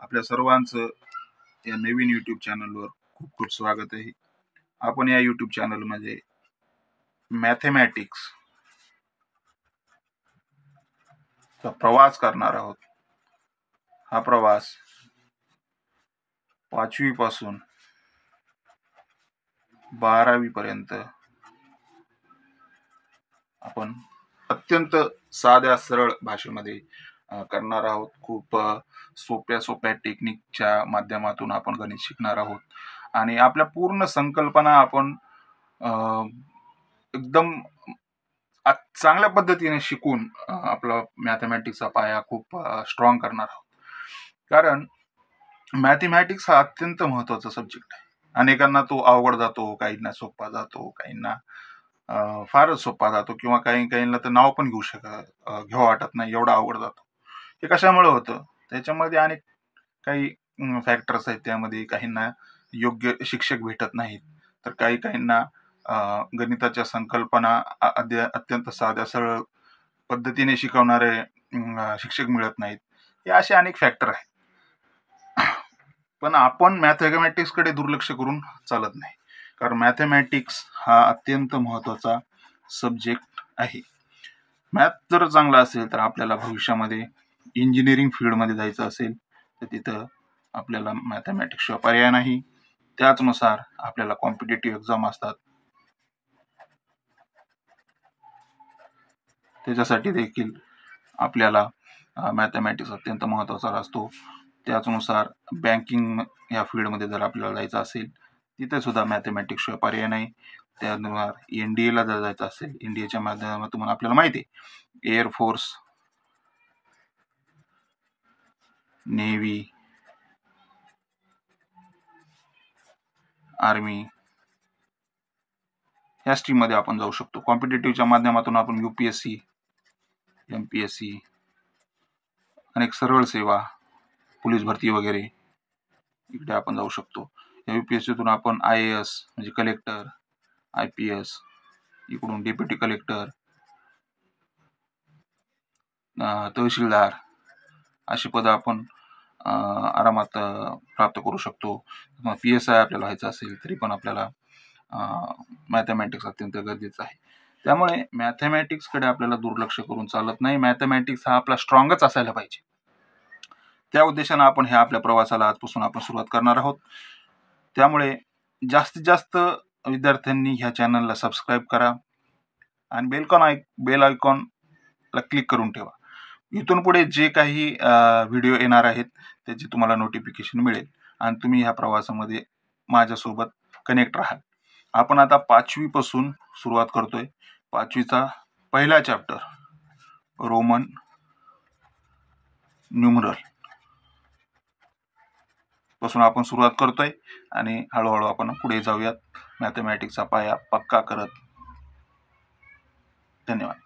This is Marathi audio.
आपल्या सर्वांचं या नवीन YouTube चॅनलवर खूप खूप स्वागत आहे. आपण या YouTube चॅनलमध्ये मॅथेमॅटिक्स चा प्रवास करणार आहोत. हा प्रवास 5वी पासून 12वी पर्यंत आपण अत्यंत साध्या सरळ भाषेमध्ये करणार आहोत. खूप सोप्या टेक्निकच्या माध्यमातून आपण गणित शिकणार आहोत आणि आपल्या पूर्ण संकल्पना आपण एकदम चांगल्या पद्धतीने शिकून आपला मॅथेमॅटिक्सचा पाया खूप स्ट्रॉंग करणार आहोत. कारण मॅथेमॅटिक्स हा अत्यंत महत्त्वाचा सब्जेक्ट आहे. अनेकांना तो अवघड जातो, काहींना सोपा जातो, काहींना फारच सोपा जातो किंवा काहींना तर नाव पण घेऊ वाटत नाही, एवढा अवघड जातो. हे कशामुळे होतं? त्याच्यामध्ये अनेक काही फॅक्टर्स आहेत. त्यामध्ये काहींना योग्य शिक्षक भेटत नाहीत, तर काहींना गणिताच्या संकल्पना अत्यंत साध्या सरळ पद्धतीने शिकवणारे शिक्षक मिळत नाहीत. हे असे अनेक फॅक्टर आहेत. पण आपण मॅथेमॅटिक्स कडे दुर्लक्ष करून चालत नाही, कारण मॅथेमॅटिक्स हा अत्यंत महत्त्वाचा सब्जेक्ट आहे. मॅथ जर चांगला असेल तर आपल्याला भविष्यामध्ये इंजिनिअरिंग फील्डमध्ये जायचं असेल तर तिथं आपल्याला मॅथेमॅटिक्स शिवाय पर्याय नाही. त्याचनुसार आपल्याला कॉम्पिटेटिव्ह एक्झाम असतात, त्याच्यासाठी देखील आपल्याला मॅथेमॅटिक्स अत्यंत महत्त्वाचा असतो. त्याचनुसार बँकिंग या फील्डमध्ये जर आपल्याला जायचं असेल तिथे सुद्धा मॅथेमॅटिक्स शिवाय पर्याय नाही. त्यानुसार NDA जर जायचं असेल, NDAच्या माध्यमातून आपल्याला माहिती आहे एअरफोर्स, नेव्ही, आर्मी या स्ट्रीममध्ये आपण जाऊ शकतो. कॉम्पिटेटिव्हच्या माध्यमातून आपण UPSC, MPSC, अनेक सरळ सेवा, पोलीस भरती वगैरे इकडे आपण जाऊ शकतो. UPSCतून आपण IAS म्हणजे कलेक्टर, IPS, इकडून डेप्युटी कलेक्टर, तहसीलदार अशी पदं आपण आरामात प्राप्त करू शकतो. PSI आपल्याला व्हायचं असेल तरी पण आपल्याला मॅथेमॅटिक्स अत्यंत गरजेचं आहे. त्यामुळे मॅथेमॅटिक्सकडे आपल्याला दुर्लक्ष करून चालत नाही. मॅथेमॅटिक्स हा आपला स्ट्रॉंगच असायला पाहिजे. त्या उद्देशानं आपण ह्या आपल्या प्रवासाला आजपासून आपण सुरुवात करणार आहोत. त्यामुळे जास्तीत जास्त विद्यार्थ्यांनी ह्या चॅनलला सबस्क्राईब करा आणि बेल आयकॉनला क्लिक करून ठेवा. इथून पुढे जे काही व्हिडिओ येणार आहेत त्याची तुम्हाला नोटिफिकेशन मिळेल आणि तुम्ही ह्या प्रवासामध्ये माझ्यासोबत कनेक्ट राहाल. आपण आता 5वी पासून सुरुवात करतोय. 5वीचा पहिला चॅप्टर रोमन न्यूमरल पासून आपण सुरुवात करतोय आणि हळूहळू आपण पुढे जाऊयात मॅथेमॅटिक्सचा पाया पक्का करत. धन्यवाद.